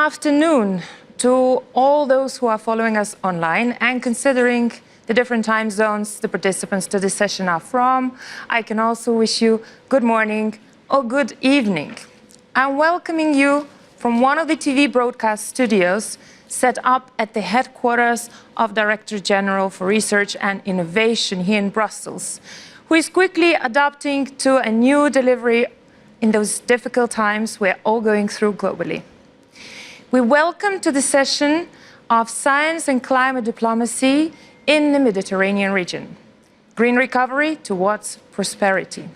afternoon to all those who are following us online, and considering the different time zones the participants to this session are from, I can also wish you good morning or good evening. I'm welcoming you from one of the TV broadcast studios set up at the headquarters of Director General for Research and Innovation here in Brussels, who is quickly adapting to a new delivery in those difficult times we're all going through globally. We welcome to the session of Science and Climate Diplomacy in the Mediterranean region, Green Recovery towards Prosperity.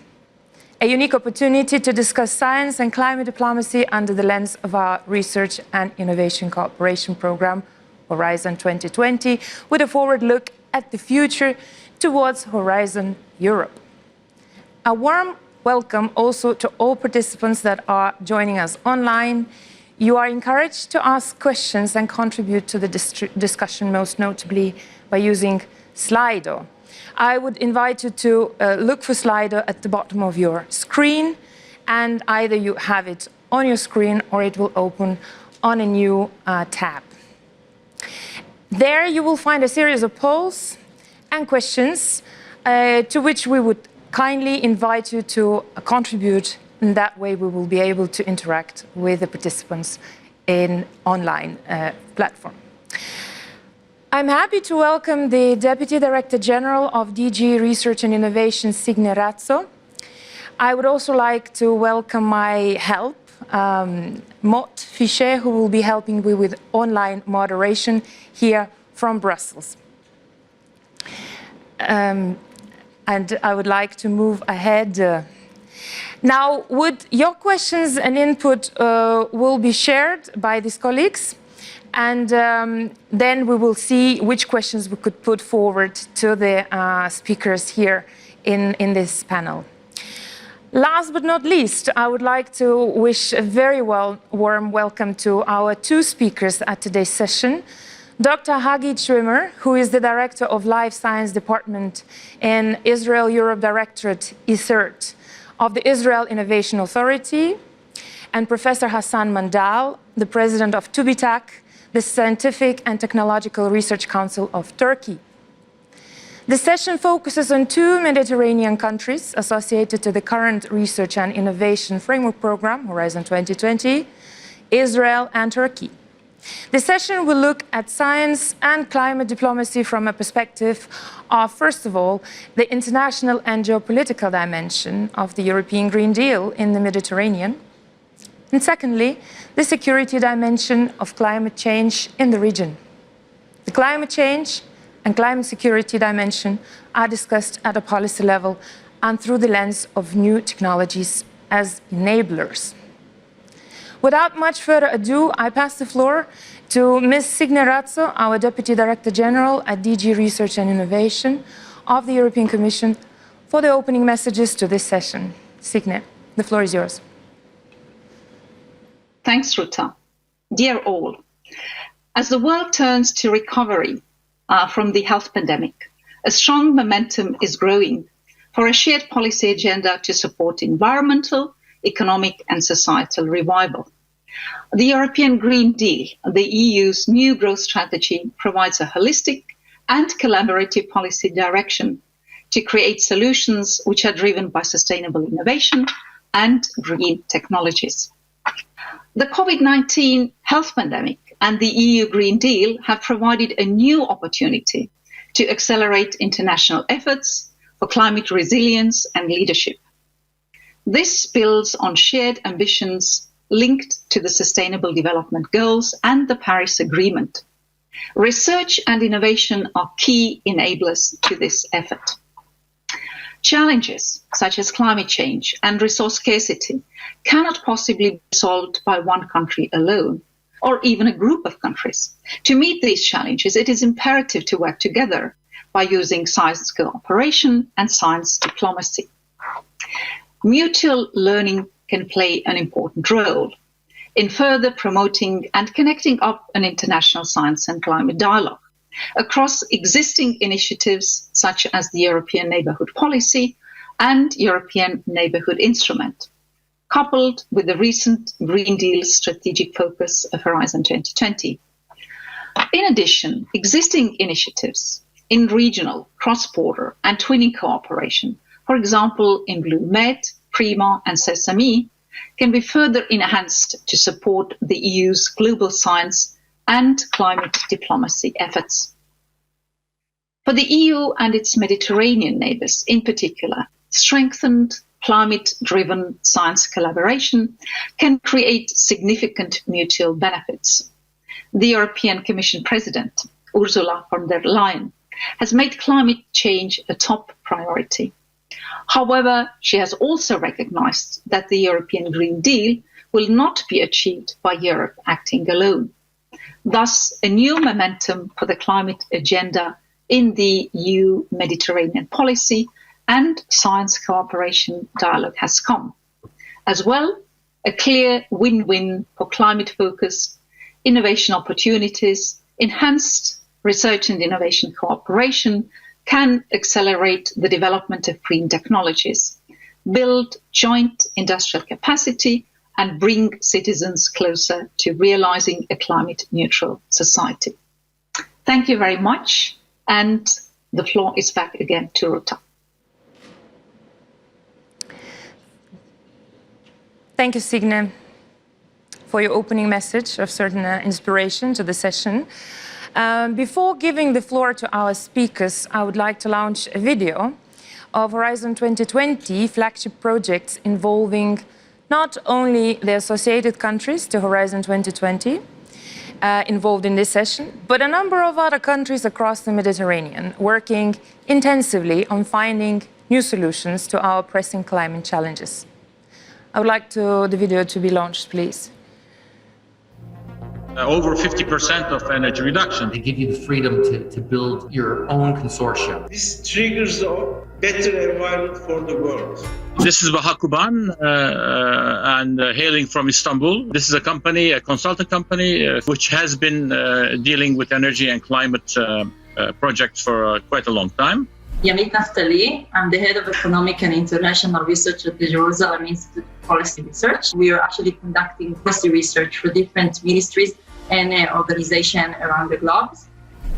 A unique opportunity to discuss science and climate diplomacy under the lens of our Research and Innovation Cooperation Programme, Horizon 2020, with a forward look at the future towards Horizon Europe. A warm welcome also to all participants that are joining us online. You are encouraged to ask questions and contribute to the discussion, most notably by using Slido. I would invite you to look for Slido at the bottom of your screen, and either you have it on your screen or it will open on a new tab. There you will find a series of polls and questions to which we would kindly invite you to contribute. In that way, we will be able to interact with the participants in online platform. I'm happy to welcome the Deputy Director General of DG Research and Innovation, Signe Razzo. I would also like to welcome my help, Mott Fichet, who will be helping me with online moderation here from Brussels. And I would like to move ahead. Now, your questions and input will be shared by these colleagues, and then we will see which questions we could put forward to the speakers here in this panel. Last but not least, I would like to wish a very warm welcome to our two speakers at today's session. Dr. Hagi Schwimmer, who is the Director of Life Science Department in Israel-Europe Directorate, ISERT, of the Israel Innovation Authority, and Professor Hassan Mandal, the President of TÜBİTAK, the Scientific and Technological Research Council of Turkey. The session focuses on two Mediterranean countries associated to the current Research and Innovation Framework Program, Horizon 2020, Israel and Turkey. The session will look at science and climate diplomacy from a perspective of, first of all, the international and geopolitical dimension of the European Green Deal in the Mediterranean, and secondly, the security dimension of climate change in the region. The climate change and climate security dimension are discussed at a policy level and through the lens of new technologies as enablers. Without much further ado, I pass the floor to Ms. Signe Razzo, our Deputy Director General at DG Research and Innovation of the European Commission, for the opening messages to this session. Signe, the floor is yours. Thanks, Ruta. Dear all, as the world turns to recovery from the health pandemic, a strong momentum is growing for a shared policy agenda to support environmental, economic and societal revival. The European Green Deal, the EU's new growth strategy, provides a holistic and collaborative policy direction to create solutions which are driven by sustainable innovation and green technologies. The COVID-19 health pandemic and the EU Green Deal have provided a new opportunity to accelerate international efforts for climate resilience and leadership. This builds on shared ambitions linked to the Sustainable Development Goals and the Paris Agreement. Research and innovation are key enablers to this effort. Challenges such as climate change and resource scarcity cannot possibly be solved by one country alone, or even a group of countries. To meet these challenges, it is imperative to work together by using science cooperation and science diplomacy. Mutual learning can play an important role in further promoting and connecting up an international science and climate dialogue across existing initiatives such as the European Neighbourhood Policy and European Neighbourhood Instrument. coupled with the recent Green Deal strategic focus of Horizon 2020. In addition, existing initiatives in regional, cross-border and twinning cooperation, for example in BlueMed, Prima and Sesame, can be further enhanced to support the EU's global science and climate diplomacy efforts. For the EU and its Mediterranean neighbours in particular, strengthened climate-driven science collaboration can create significant mutual benefits. The European Commission President, Ursula von der Leyen, has made climate change a top priority. However, she has also recognised that the European Green Deal will not be achieved by Europe acting alone. Thus, a new momentum for the climate agenda in the EU Mediterranean policy and science cooperation dialogue has come. As well, a clear win-win for climate-focused innovation opportunities, enhanced research and innovation cooperation can accelerate the development of green technologies, build joint industrial capacity, and bring citizens closer to realizing a climate-neutral society. Thank you very much, and the floor is back again to Ruta. Thank you, Signe, for your opening message of certain inspiration to the session. Before giving the floor to our speakers, I would like to launch a video of Horizon 2020 flagship projects involving not only the associated countries to Horizon 2020 involved in this session, but a number of other countries across the Mediterranean working intensively on finding new solutions to our pressing climate challenges. I would like the video to be launched, please. Over 50% of energy reduction. They give you the freedom to build your own consortium. This triggers a better environment for the world. This is Baha Kuban, and hailing from Istanbul. This is a company, a consultant company, which has been dealing with energy and climate projects for quite a long time. Yamit Naftali. I'm the head of economic and international research at the Jerusalem Institute of Policy Research. We are actually conducting policy research for different ministries and organizations around the globe.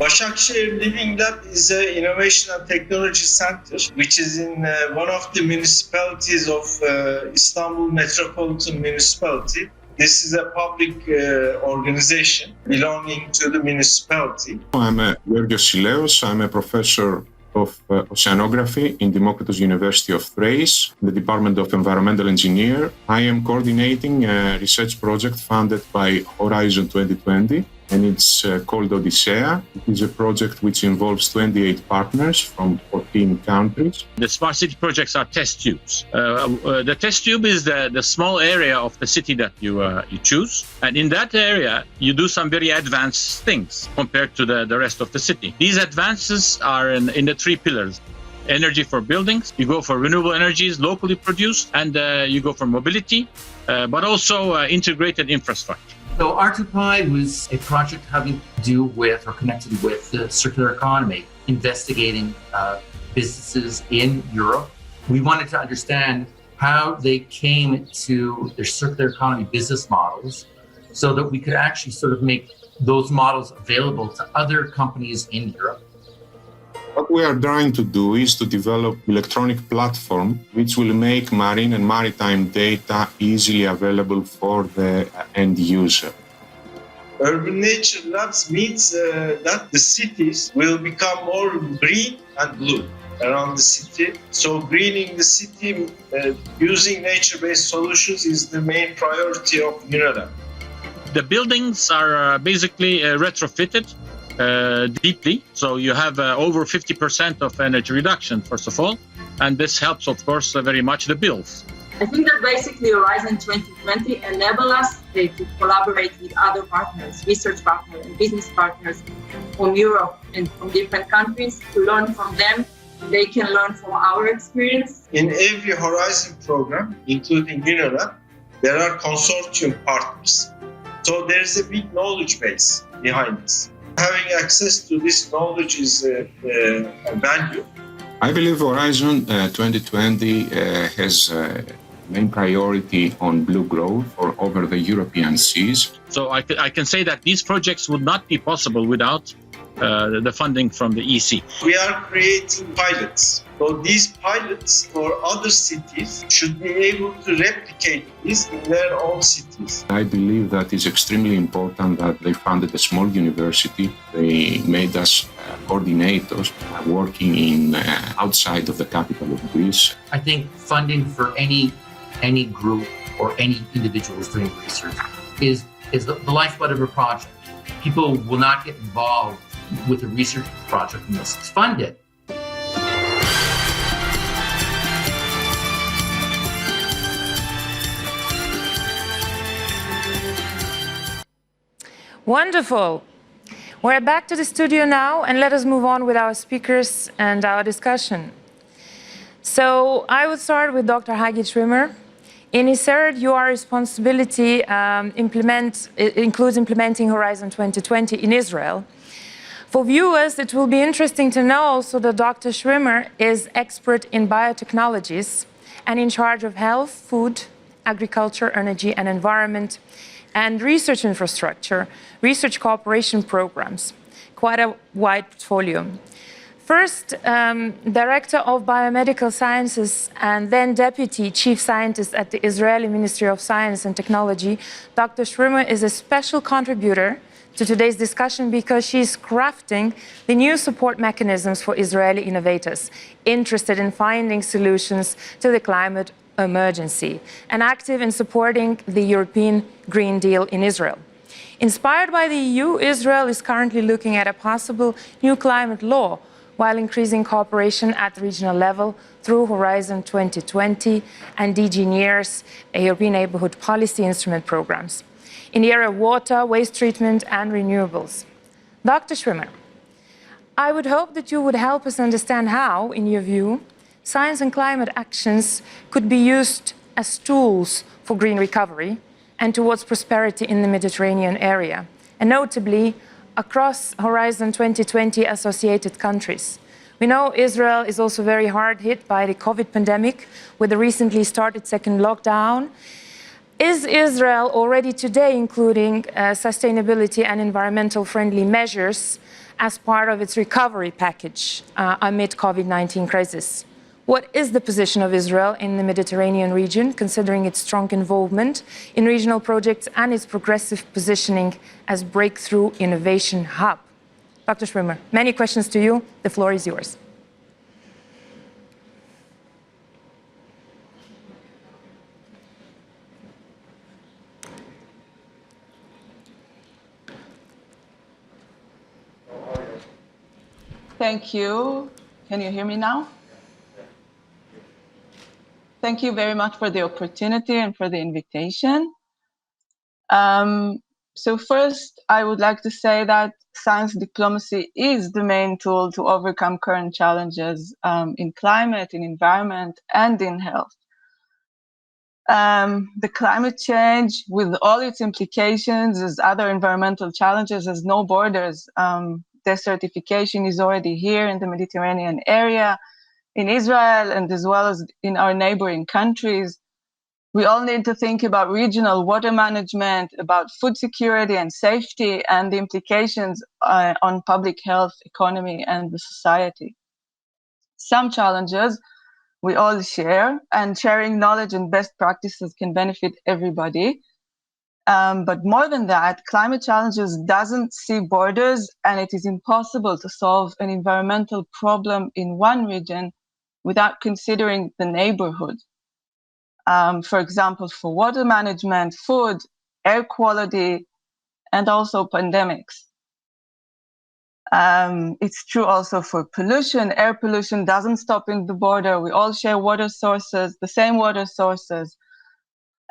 Başakşehir Living Lab is an innovation and technology center, which is in one of the municipalities of Istanbul Metropolitan Municipality. This is a public organization belonging to the municipality. I'm Georgios Sileos. I'm a professor of Oceanography in Democritos University of Thrace, the Department of Environmental Engineer. I am coordinating a research project funded by Horizon 2020, and it's called Odyssea. It is a project which involves 28 partners from 14 countries. The smart city projects are test tubes. The test tube is the small area of the city that you choose. And in that area, you do some very advanced things compared to the rest of the city. These advances are in the three pillars. Energy for buildings, you go for renewable energies, locally produced, and you go for mobility, but also integrated infrastructure. So R2Pi was a project having to do with or connected with the circular economy, investigating businesses in Europe. We wanted to understand how they came to their circular economy business models so that we could actually sort of make those models available to other companies in Europe. What we are trying to do is to develop electronic platform which will make marine and maritime data easily available for the end user. Urban Nature Labs means that the cities will become more green and blue around the city. So greening the city using nature-based solutions is the main priority of UNELAB. The buildings are basically retrofitted deeply. So you have over 50% of energy reduction, first of all. And this helps, of course, very much the bills. I think that basically Horizon 2020 enable us to collaborate with other partners, research partners and business partners from Europe and from different countries to learn from them. They can learn from our experience. In every Horizon program, including UNELAB, there are consortium partners. So there's a big knowledge base behind this. Having access to this knowledge is a value. I believe Horizon 2020 has main priority on blue growth or over the European seas. So I can say that these projects would not be possible without the funding from the EC. We are creating pilots. So these pilots for other cities should be able to replicate this in their own cities. I believe that it's extremely important that they funded a small university. They made us coordinators working in outside of the capital of Greece. I think funding for any group or any individuals doing research is the lifeblood of a project. People will not get involved with a research project unless it's funded. Wonderful. We're back to the studio now, and let us move on with our speakers and our discussion. So I would start with Dr. Hagi Schwimmer. In ISERD, your responsibility includes implementing Horizon 2020 in Israel. For viewers, it will be interesting to know also that Dr. Schwimmer is expert in biotechnologies and in charge of health, food, agriculture, energy and environment, and research infrastructure, research cooperation programs. Quite a wide portfolio. First, Director of Biomedical Sciences and then Deputy Chief Scientist at the Israeli Ministry of Science and Technology, Dr. Schwimmer is a special contributor to today's discussion because she's crafting the new support mechanisms for Israeli innovators interested in finding solutions to the climate emergency and active in supporting the European Green Deal in Israel. Inspired by the EU, Israel is currently looking at a possible new climate law while increasing cooperation at the regional level through Horizon 2020 and DG NEAR's European Neighbourhood Policy Instrument programs in the area of water, waste treatment and renewables. Dr. Schwimmer, I would hope that you would help us understand how, in your view, science and climate actions could be used as tools for green recovery and towards prosperity in the Mediterranean area, and notably across Horizon 2020 associated countries. We know Israel is also very hard hit by the COVID pandemic with the recently started second lockdown. Is Israel already today including sustainability and environmental friendly measures as part of its recovery package amid COVID-19 crisis? What is the position of Israel in the Mediterranean region, considering its strong involvement in regional projects and its progressive positioning as breakthrough innovation hub? Dr. Schwimmer, many questions to you. The floor is yours. Thank you. Can you hear me now? Thank you very much for the opportunity and for the invitation. So first, I would like to say that science diplomacy is the main tool to overcome current challenges in climate, in environment, and in health. The climate change, with all its implications as other environmental challenges, has no borders. Desertification is already here in the Mediterranean area, in Israel, and as well as in our neighboring countries. We all need to think about regional water management, about food security and safety, and the implications on public health, economy, and the society. Some challenges we all share, and sharing knowledge and best practices can benefit everybody. But more than that, climate challenges doesn't see borders, and it is impossible to solve an environmental problem in one region without considering the neighborhood. For example, for water management, food, air quality, and also pandemics. It's true also for pollution. Air pollution doesn't stop in the border. We all share water sources, the same water sources.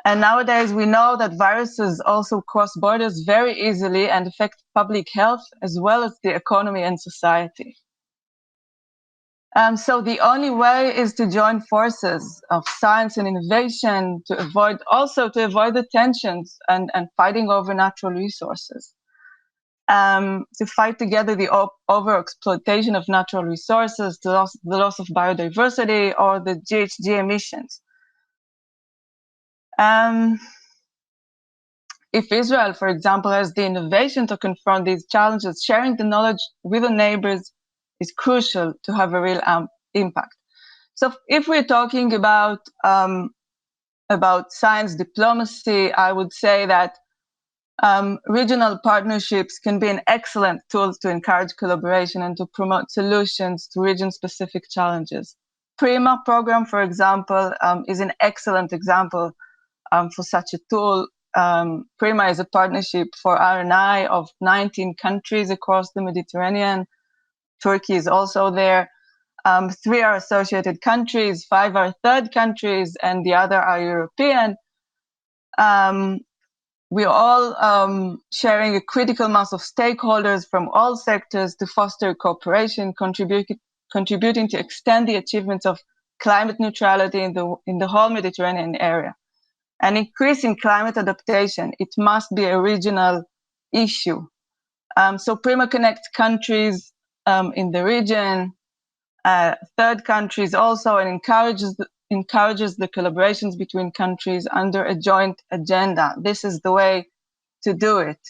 And nowadays we know that viruses also cross borders very easily and affect public health as well as the economy and society. So the only way is to join forces of science and innovation to avoid the tensions and fighting over natural resources. To fight together the overexploitation of natural resources, the loss of biodiversity, or the GHG emissions. If Israel, for example, has the innovation to confront these challenges, sharing the knowledge with the neighbors is crucial to have a real impact. So if we're talking about science diplomacy, I would say that regional partnerships can be an excellent tool to encourage collaboration and to promote solutions to region-specific challenges. PRIMA program, for example, is an excellent example for such a tool. PRIMA is a partnership for R&I of 19 countries across the Mediterranean. Turkey is also there. 3 are associated countries, 5 are third countries, and the other are European. We're all sharing a critical mass of stakeholders from all sectors to foster cooperation, contributing to extend the achievements of climate neutrality in the whole Mediterranean area. An increase in climate adaptation, it must be a regional issue. So PRIMA connects countries in the region, third countries also, and encourages the collaborations between countries under a joint agenda. This is the way to do it.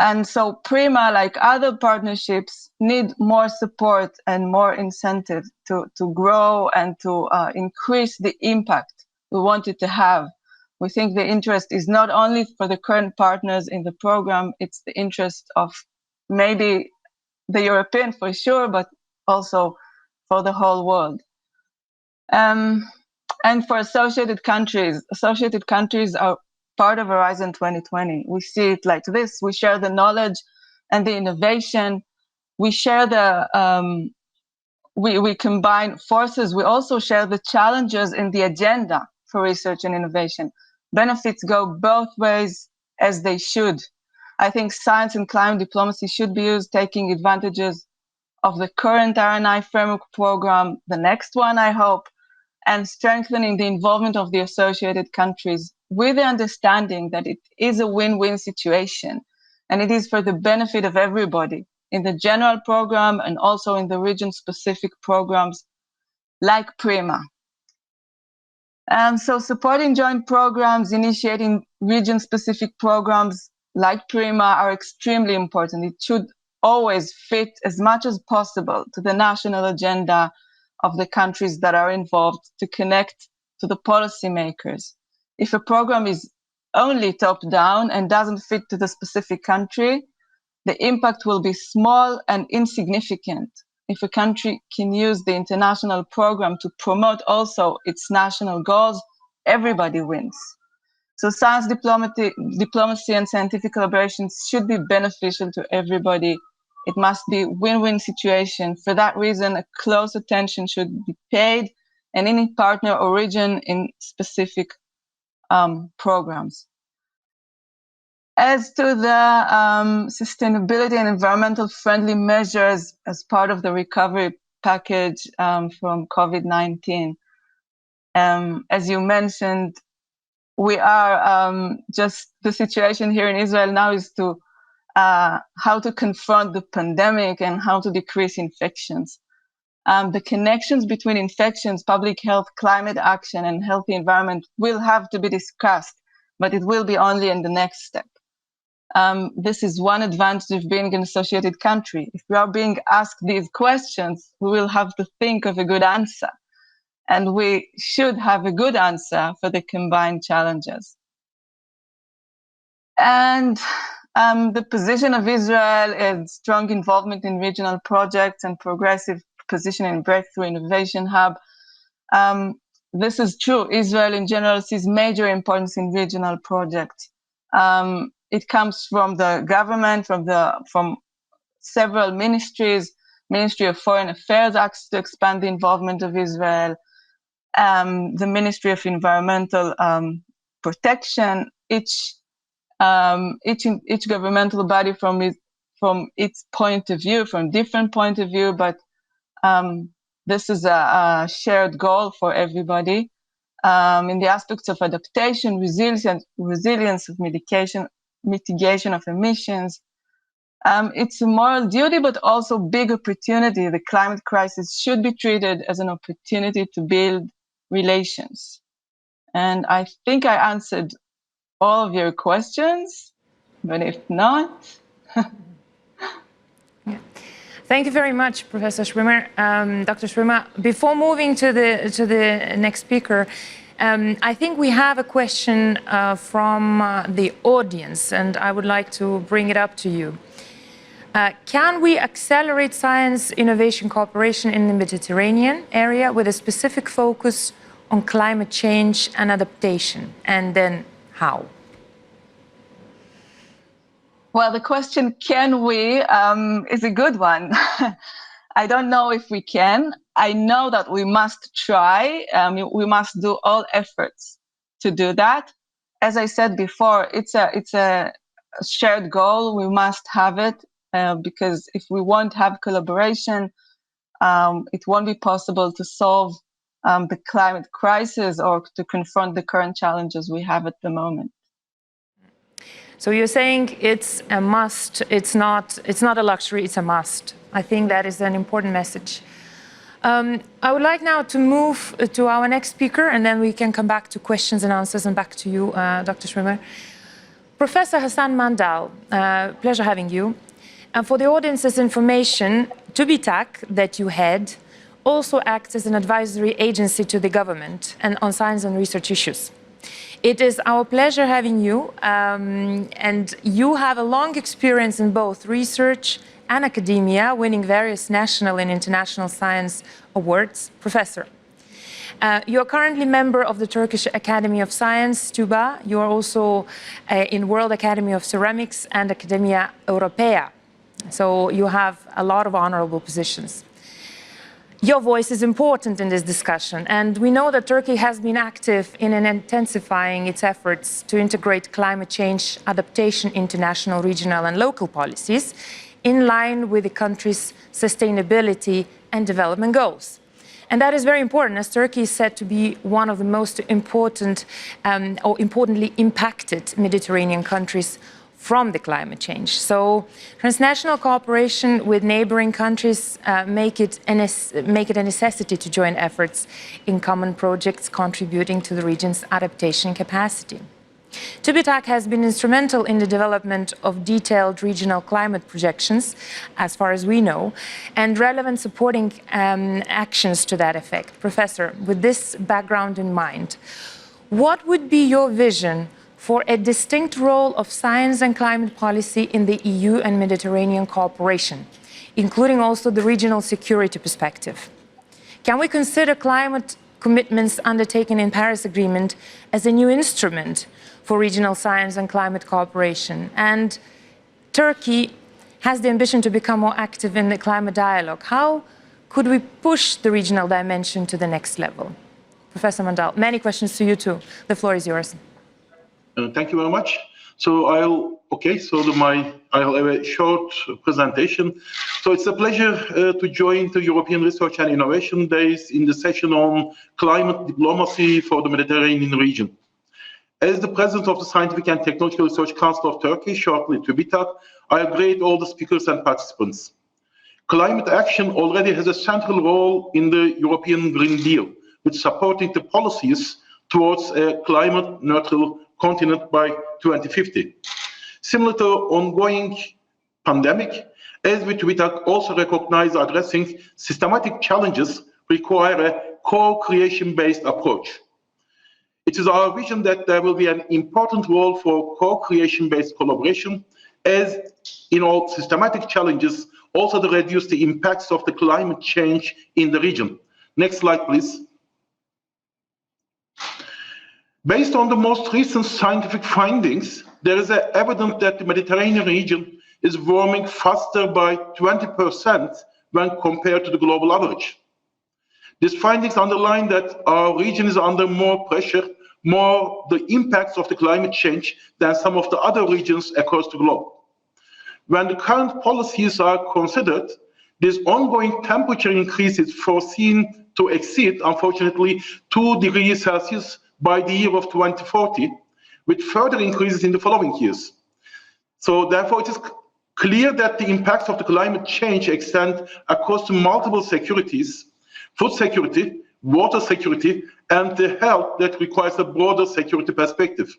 And so PRIMA, like other partnerships, need more support and more incentive to grow and to increase the impact we want it to have. We think the interest is not only for the current partners in the program, it's the interest of maybe the European for sure, but also for the whole world. And for associated countries are part of Horizon 2020. We see it like this. We share the knowledge and the innovation. We share we combine forces. We also share the challenges in the agenda for research and innovation. Benefits go both ways, as they should. I think science and climate diplomacy should be used, taking advantages of the current R&I framework program, the next one, I hope, and strengthening the involvement of the associated countries with the understanding that it is a win-win situation, and it is for the benefit of everybody in the general program and also in the region-specific programs like PRIMA. So supporting joint programs, initiating region-specific programs like PRIMA are extremely important. It should always fit as much as possible to the national agenda of the countries that are involved to connect to the policymakers. If a program is only top-down and doesn't fit to the specific country, the impact will be small and insignificant. If a country can use the international program to promote also its national goals, everybody wins. So science diplomacy and scientific collaborations should be beneficial to everybody. It must be a win-win situation. For that reason, a close attention should be paid, and any partner or region in specific programs. As to the sustainability and environmental friendly measures as part of the recovery package from COVID-19, as you mentioned, we are just the situation here in Israel now is to how to confront the pandemic and how to decrease infections. The connections between infections, public health, climate action, and healthy environment will have to be discussed, but it will be only in the next step. This is one advantage of being an associated country. If we are being asked these questions, we will have to think of a good answer. And we should have a good answer for the combined challenges. And the position of Israel is strong involvement in regional projects and progressive position in Breakthrough Innovation Hub. This is true. Israel in general sees major importance in regional projects. It comes from the government, from several ministries. Ministry of Foreign Affairs asks to expand the involvement of Israel. The Ministry of Environmental Protection, each governmental body from its point of view, from different point of view, but this is a shared goal for everybody. In the aspects of adaptation, resilience of mitigation of emissions. It's a moral duty, but also big opportunity. The climate crisis should be treated as an opportunity to build relations. And I think I answered all of your questions, but if not... Thank you very much, Professor Schwimmer. Dr. Schwimmer, before moving to the next speaker, I think we have a question from the audience, and I would like to bring it up to you. Can we accelerate science innovation cooperation in the Mediterranean area with a specific focus on climate change and adaptation? And then how? Well, the question, can we, is a good one. I don't know if we can. I know that we must try. We must do all efforts to do that. As I said before, it's a shared goal. We must have it because if we won't have collaboration, it won't be possible to solve the climate crisis or to confront the current challenges we have at the moment. So you're saying it's a must, it's not a luxury, it's a must. I think that is an important message. I would like now to move to our next speaker, and then we can come back to questions and answers, and back to you, Dr. Schwimmer. Professor Hassan Mandal, pleasure having you. And for the audience's information, TÜBİTAK, that you head, also acts as an advisory agency to the government and on science and research issues. It is our pleasure having you, and you have a long experience in both research and academia, winning various national and international science awards. Professor, you are currently member of the Turkish Academy of Science, TÜBA. You are also in World Academy of Ceramics and Academia Europaea. So you have a lot of honorable positions. Your voice is important in this discussion, and we know that Turkey has been active in intensifying its efforts to integrate climate change adaptation into national, regional and local policies in line with the country's sustainability and development goals. And that is very important, as Turkey is said to be one of the most important or importantly impacted Mediterranean countries from the climate change. So transnational cooperation with neighboring countries make it a necessity to join efforts in common projects contributing to the region's adaptation capacity. TÜBİTAK has been instrumental in the development of detailed regional climate projections, as far as we know, and relevant supporting actions to that effect. Professor, with this background in mind, what would be your vision for a distinct role of science and climate policy in the EU and Mediterranean cooperation, including also the regional security perspective? Can we consider climate commitments undertaken in Paris Agreement as a new instrument for regional science and climate cooperation? And Turkey has the ambition to become more active in the climate dialogue. How could we push the regional dimension to the next level? Professor Mandal, many questions to you too. The floor is yours. Thank you very much. So I'll have a short presentation. So it's a pleasure to join the European Research and Innovation Days in the session on climate diplomacy for the Mediterranean region. As the president of the Scientific and Technological Research Council of Turkey, shortly TÜBİTAK, I upgrade all the speakers and participants. Climate action already has a central role in the European Green Deal, with supporting the policies towards a climate neutral continent by 2050. Similar to ongoing pandemic, as we TÜBİTAK also recognize addressing systematic challenges require a co-creation-based approach. It is our vision that there will be an important role for co-creation-based collaboration, as in all systematic challenges, also to reduce the impacts of the climate change in the region. Next slide, please. Based on the most recent scientific findings, there is evidence that the Mediterranean region is warming faster by 20% when compared to the global average. These findings underline that our region is under more pressure, more the impacts of the climate change than some of the other regions across the globe. When the current policies are considered, this ongoing temperature increase is foreseen to exceed, unfortunately, 2 degrees Celsius by the year of 2040, with further increases in the following years. So therefore, it is clear that the impacts of the climate change extend across multiple securities: food security, water security, and the health that requires a broader security perspective.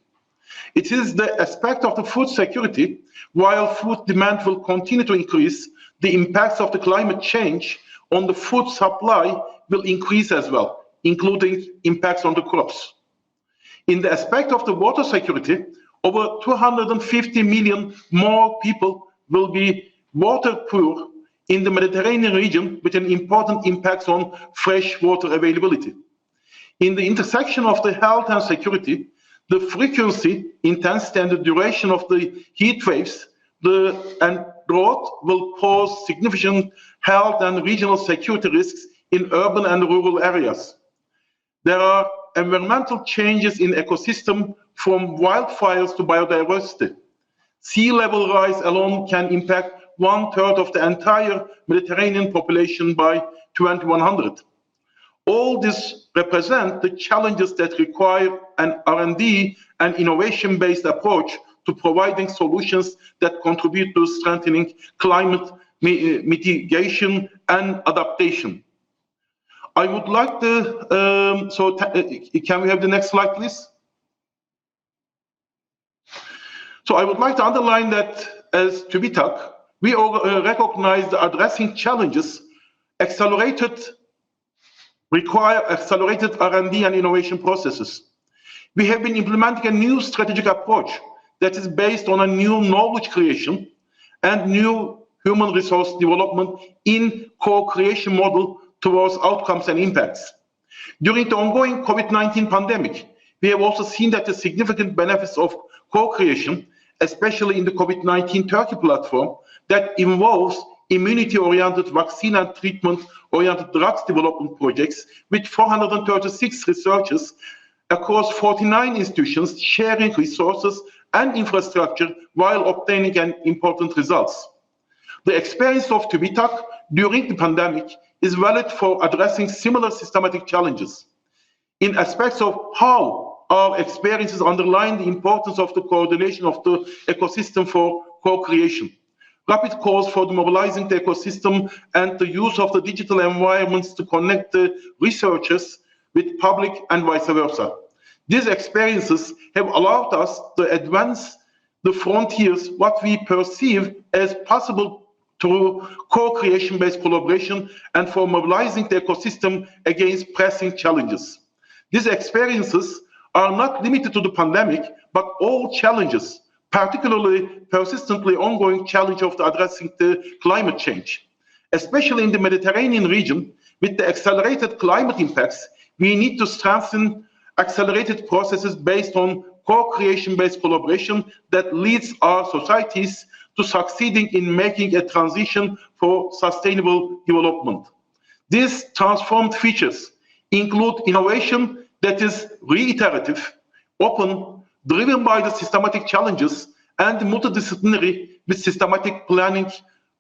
It is the aspect of the food security. While food demand will continue to increase, the impacts of the climate change on the food supply will increase as well, including impacts on the crops. In the aspect of the water security, over 250 million more people will be water poor in the Mediterranean region, with an important impact on fresh water availability. In the intersection of the health and security, the frequency, intensity, and the duration of the heat waves and drought will pose significant health and regional security risks in urban and rural areas. There are environmental changes in ecosystem, from wildfires to biodiversity. Sea level rise alone can impact 1/3 of the entire Mediterranean population by 2100. All this represent the challenges that require an R&D and innovation-based approach to providing solutions that contribute to strengthening climate mitigation and adaptation. I would like to, can we have the next slide, please? So I would like to underline that as TÜBİTAK, we recognize that addressing challenges require accelerated R&D and innovation processes. We have been implementing a new strategic approach that is based on a new knowledge creation and new human resource development in co-creation model towards outcomes and impacts. During the ongoing COVID-19 pandemic, we have also seen that the significant benefits of co-creation, especially in the COVID-19 Turkey platform, that involves immunity-oriented vaccine and treatment-oriented drugs development projects with 436 researchers across 49 institutions sharing resources and infrastructure while obtaining important results. The experience of TÜBİTAK during the pandemic is valid for addressing similar systematic challenges. In aspects of how our experiences underline the importance of the coordination of the ecosystem for co-creation. Rapid calls for mobilizing the ecosystem and the use of the digital environments to connect the researchers with public and vice versa. These experiences have allowed us to advance the frontiers, what we perceive as possible through co-creation-based collaboration and for mobilizing the ecosystem against pressing challenges. These experiences are not limited to the pandemic, but all challenges, particularly persistently ongoing challenge of addressing the climate change. Especially in the Mediterranean region, with the accelerated climate impacts, we need to strengthen accelerated processes based on co-creation-based collaboration that leads our societies to succeeding in making a transition for sustainable development. These transformed features include innovation that is reiterative, open, driven by the systematic challenges, and multidisciplinary with systematic planning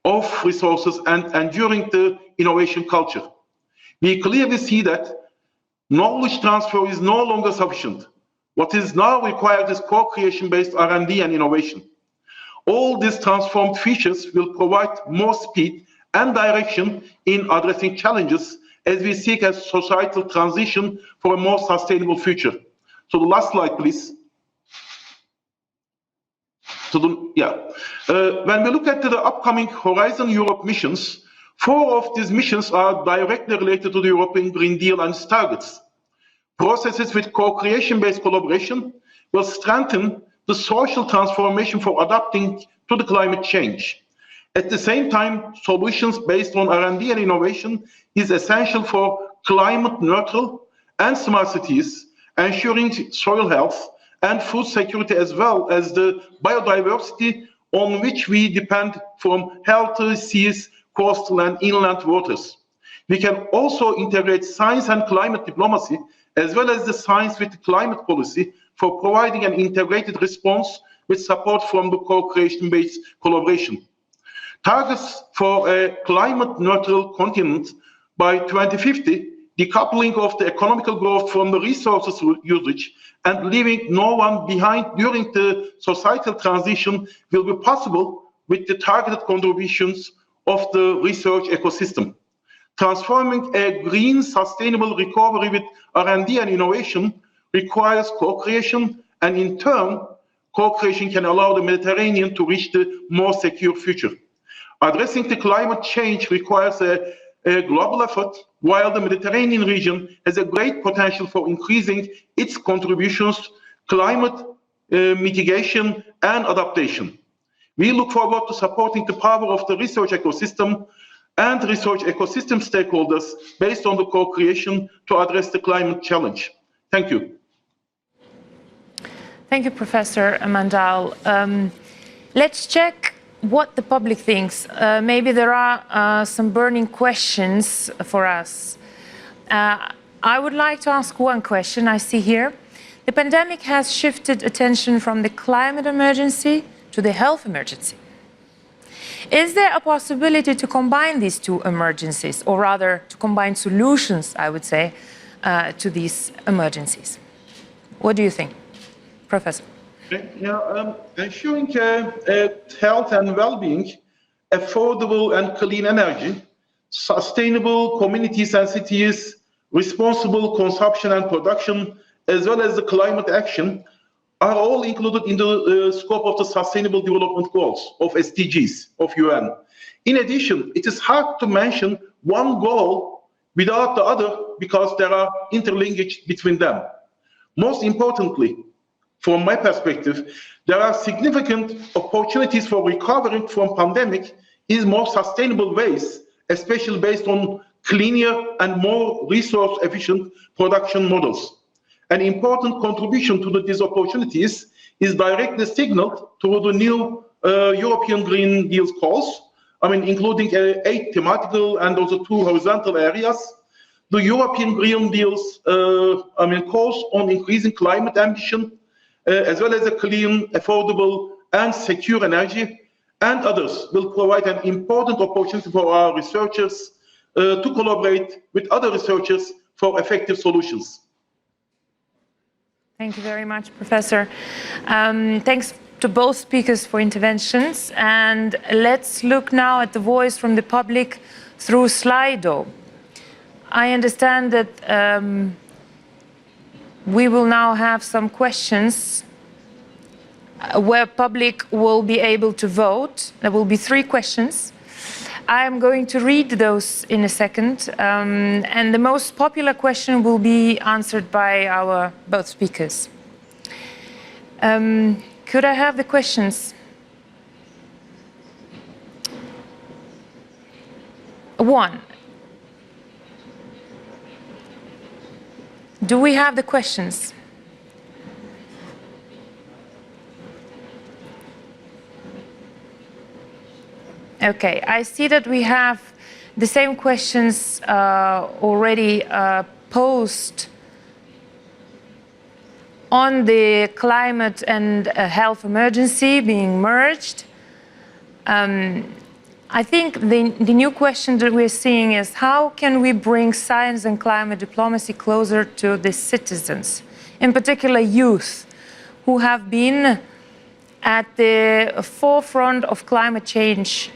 of resources and enduring the innovation culture. We clearly see that knowledge transfer is no longer sufficient. What is now required is co-creation-based R&D and innovation. All these transformed features will provide more speed and direction in addressing challenges as we seek a societal transition for a more sustainable future. So the last slide, please. When we look at the upcoming Horizon Europe missions, 4 of these missions are directly related to the European Green Deal and its targets. Processes with co-creation-based collaboration will strengthen the social transformation for adapting to the climate change. At the same time, solutions based on R&D and innovation is essential for climate neutral and smart cities, ensuring soil health and food security, as well as the biodiversity on which we depend from healthy seas, coastal and inland waters. We can also integrate science and climate diplomacy, as well as the science with climate policy, for providing an integrated response with support from the co-creation-based collaboration. Targets for a climate neutral continent by 2050, decoupling of the economical growth from the resources usage and leaving no one behind during the societal transition will be possible with the targeted contributions of the research ecosystem. Transforming a green, sustainable recovery with R&D and innovation requires co-creation, and in turn, co-creation can allow the Mediterranean to reach the more secure future. Addressing the climate change requires a global effort, while the Mediterranean region has a great potential for increasing its contributions to climate mitigation and adaptation. We look forward to supporting the power of the research ecosystem and research ecosystem stakeholders based on the co-creation to address the climate challenge. Thank you. Thank you, Professor Mandal. Let's check what the public thinks. Maybe there are some burning questions for us. I would like to ask one question I see here. The pandemic has shifted attention from the climate emergency to the health emergency. Is there a possibility to combine these two emergencies, or rather to combine solutions, I would say, to these emergencies? What do you think, Professor? Ensuring health and well-being, affordable and clean energy, sustainable communities and cities, responsible consumption and production, as well as the climate action, are all included in the scope of the Sustainable Development Goals of SDGs of UN. In addition, it is hard to mention one goal without the other because there are interlinkage between them. Most importantly, from my perspective, there are significant opportunities for recovering from pandemic in more sustainable ways, especially based on cleaner and more resource-efficient production models. An important contribution to these opportunities is directly signaled through the new European Green Deal's calls, including 8 thematical and also 2 horizontal areas. The European Green Deal's calls on increasing climate ambition, as well as a clean, affordable, and secure energy, and others will provide an important opportunity for our researchers to collaborate with other researchers for effective solutions. Thank you very much, Professor. Thanks to both speakers for interventions. And let's look now at the voice from the public through Slido. I understand that we will now have some questions where public will be able to vote. There will be 3 questions. I am going to read those in a second, and the most popular question will be answered by our both speakers. Could I have the questions? 1. Do we have the questions? Okay, I see that we have the same questions already posed on the climate and health emergency being merged. I think the new question that we're seeing is how can we bring science and climate diplomacy closer to the citizens, in particular youth, who have been at the forefront of climate change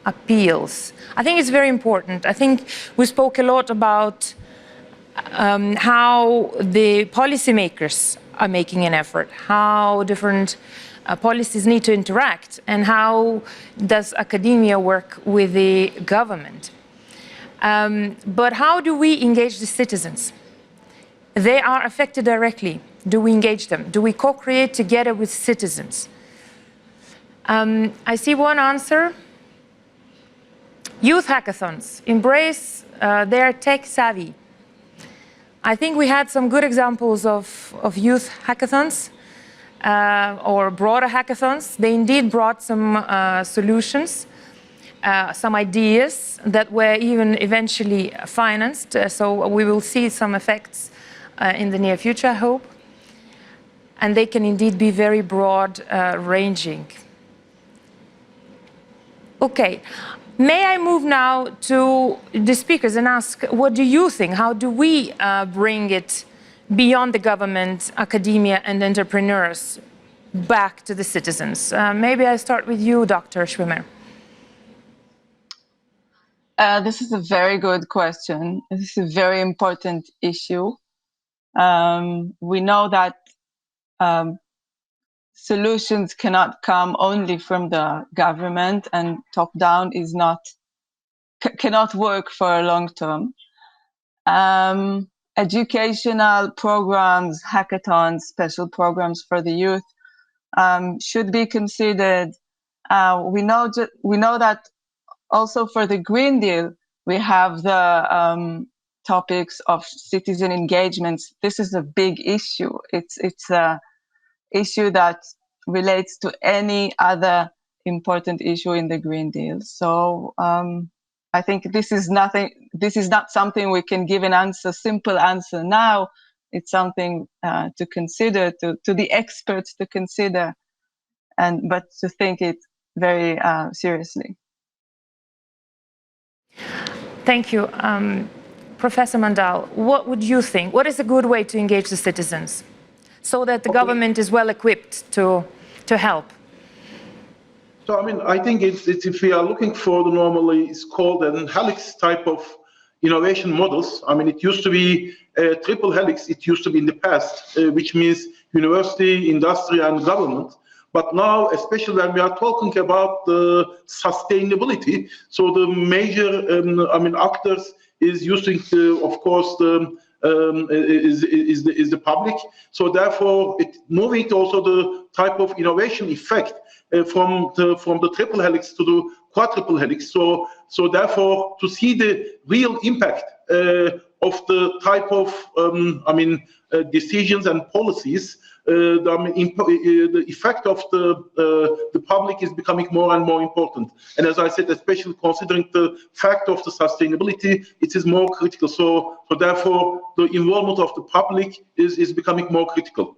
appeals. I think it's very important. I think we spoke a lot about how the policymakers are making an effort, how different policies need to interact, and how does academia work with the government. But how do we engage the citizens? They are affected directly. Do we engage them? Do we co-create together with citizens? I see one answer. Youth hackathons embrace their tech savvy. I think we had some good examples of youth hackathons or broader hackathons. They indeed brought some solutions, some ideas that were even eventually financed. So we will see some effects in the near future, I hope. And they can indeed be very broad ranging. Okay. May I move now to the speakers and ask, what do you think? How do we bring it beyond the government, academia, and entrepreneurs back to the citizens? Maybe I start with you, Dr. Schwimmer. This is a very good question. This is a very important issue. We know that solutions cannot come only from the government, and top-down is cannot work for a long term. Educational programs, hackathons, special programs for the youth should be considered. We know that also for the Green Deal, we have the topics of citizen engagements. This is a big issue. It's a issue that relates to any other important issue in the Green Deal. So I think this is not something we can give simple answer now. It's something to consider, to the experts to consider, but to think it very seriously. Thank you. Professor Mandal, what would you think? What is a good way to engage the citizens so that the government is well equipped to help? So, I mean, I think it's if we are looking for the normally, it's called an helix type of innovation models. I mean, it used to be a triple helix. It used to be in the past, which means university, industry, and government. But now, especially when we are talking about the sustainability, so the major, actors is using, of course, is the public. So therefore, it moving to also the type of innovation effect from the triple helix to the quadruple helix. So therefore, to see the real impact of the type of decisions and policies, the effect of the public is becoming more and more important. And as I said, especially considering the fact of the sustainability, it is more critical. So therefore, the involvement of the public is becoming more critical.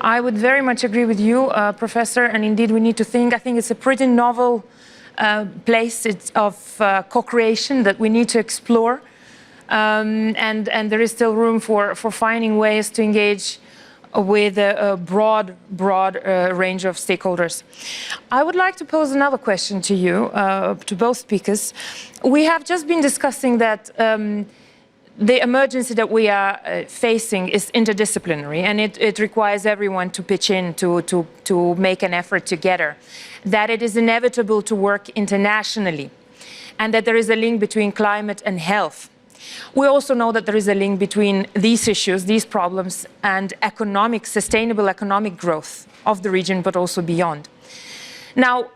I would very much agree with you, Professor, and indeed we need to think. I think it's a pretty novel place of co-creation that we need to explore. And there is still room for finding ways to engage with a broad range of stakeholders. I would like to pose another question to you, to both speakers. We have just been discussing that the emergency that we are facing is interdisciplinary, and it requires everyone to pitch in to make an effort together, that it is inevitable to work internationally, and that there is a link between climate and health. We also know that there is a link between these issues, these problems, and sustainable economic growth of the region, but also beyond. Now,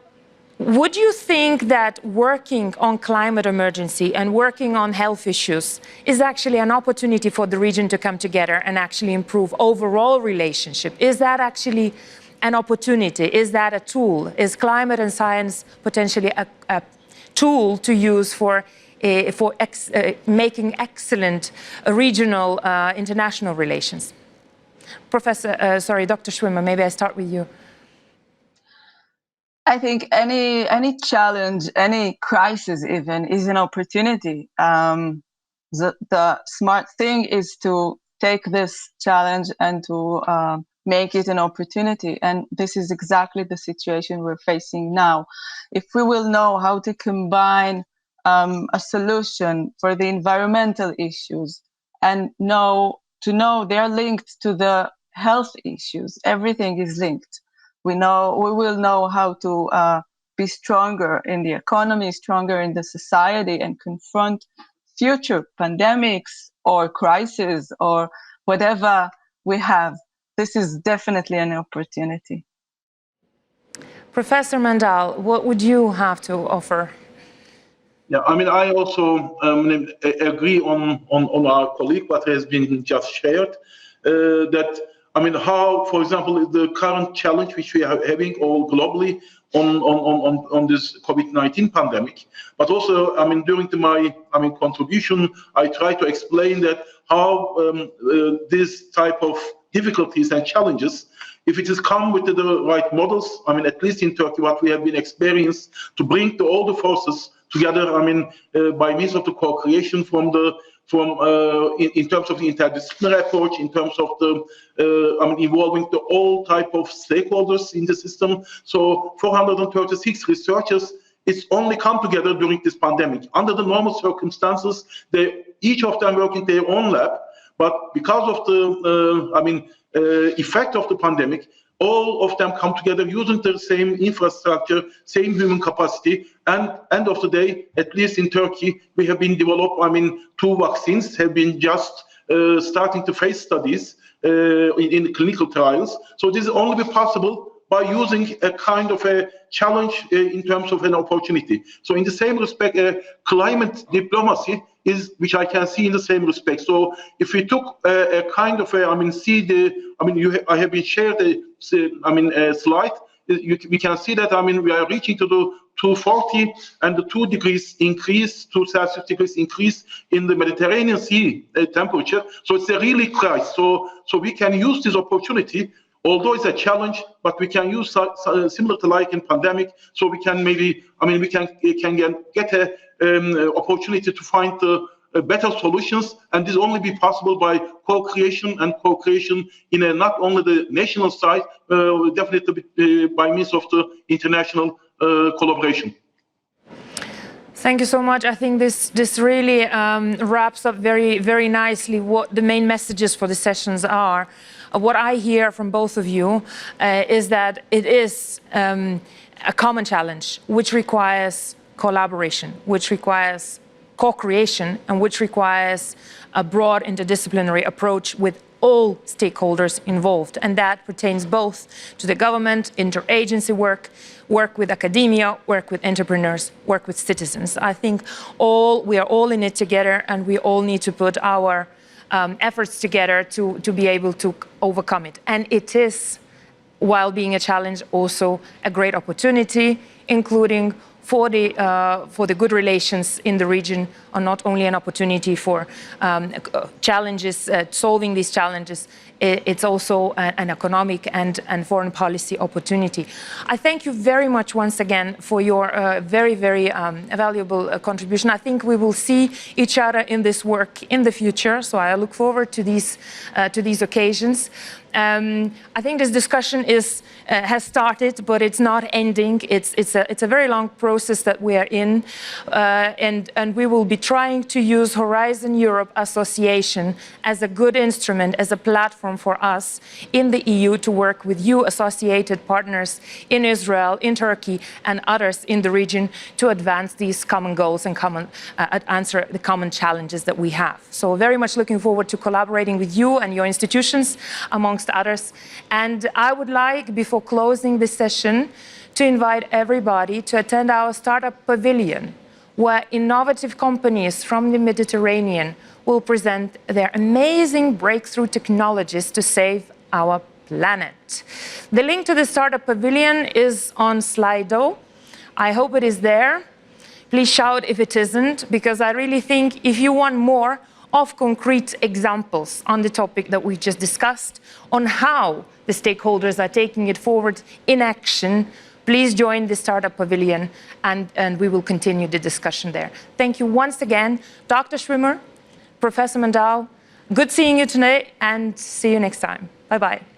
would you think that working on climate emergency and working on health issues is actually an opportunity for the region to come together and actually improve overall relationship? Is that actually an opportunity? Is that a tool? Is climate and science potentially a tool to use for making excellent regional international relations? Dr. Schwimmer, maybe I start with you. I think any challenge, any crisis even, is an opportunity. The smart thing is to take this challenge and to make it an opportunity. And this is exactly the situation we're facing now. If we will know how to combine a solution for the environmental issues and to know they're linked to the health issues, everything is linked. We will know how to be stronger in the economy, stronger in the society, and confront future pandemics or crises or whatever we have. This is definitely an opportunity. Professor Mandal, what would you have to offer? Yeah, I mean, I also agree on our colleague what has been just shared, that I mean, how, for example, the current challenge which we are having all globally on this COVID-19 pandemic, but also, I mean, during my contribution, I try to explain that how this type of difficulties and challenges, if it is come with the right models, I mean, at least in Turkey, what we have been experienced to bring all the forces together, I mean, by means of the co-creation in terms of the interdisciplinary approach, in terms of the involving all type of stakeholders in the system. So 436 researchers it's only come together during this pandemic. Under the normal circumstances, each of them work in their own lab, but because of the effect of the pandemic, all of them come together using the same infrastructure, same human capacity, and end of the day, at least in Turkey, we have been developed, 2 vaccines have been just starting to phase studies in clinical trials. So this is only possible by using a kind of a challenge in terms of an opportunity. So in the same respect, climate diplomacy is, which I can see in the same respect. So if we took a kind of a, I have been shared a slide, we can see that, we are reaching to the 240 and the 2 degrees increase, 2 Celsius degrees increase in the Mediterranean Sea temperature. So it's a really crisis. So we can use this opportunity, although it's a challenge, but we can use similar to like in pandemic. So we can maybe, we can get a opportunity to find better solutions, and this only be possible by co-creation and co-creation in a not only the national side, definitely by means of the international collaboration. Thank you so much. I think this really wraps up very, very nicely what the main messages for the sessions are. What I hear from both of you is that it is a common challenge, which requires collaboration, which requires co-creation, and which requires a broad interdisciplinary approach with all stakeholders involved. And that pertains both to the government, interagency work with academia, work with entrepreneurs, work with citizens. I think we are all in it together, and we all need to put our efforts together to be able to overcome it. And it is, while being a challenge, also a great opportunity, including for the good relations in the region, are not only an opportunity for challenges, solving these challenges, it's also an economic and foreign policy opportunity. I thank you very much once again for your very, very valuable contribution. I think we will see each other in this work in the future, so I look forward to these occasions. I think this discussion has started, but it's not ending. It's a very long process that we are in, and we will be trying to use Horizon Europe Association as a good instrument, as a platform for us in the EU to work with you associated partners in Israel, in Turkey, and others in the region to advance these common goals and answer the common challenges that we have. So very much looking forward to collaborating with you and your institutions, amongst others. And I would like, before closing this session, to invite everybody to attend our Startup Pavilion, where innovative companies from the Mediterranean will present their amazing breakthrough technologies to save our planet. The link to the Startup Pavilion is on Slido. I hope it is there. Please shout if it isn't, because I really think if you want more of concrete examples on the topic that we just discussed, on how the stakeholders are taking it forward in action, please join the Startup Pavilion, and we will continue the discussion there. Thank you once again, Dr. Schwimmer, Professor Mandal. Good seeing you today, and see you next time. Bye-bye.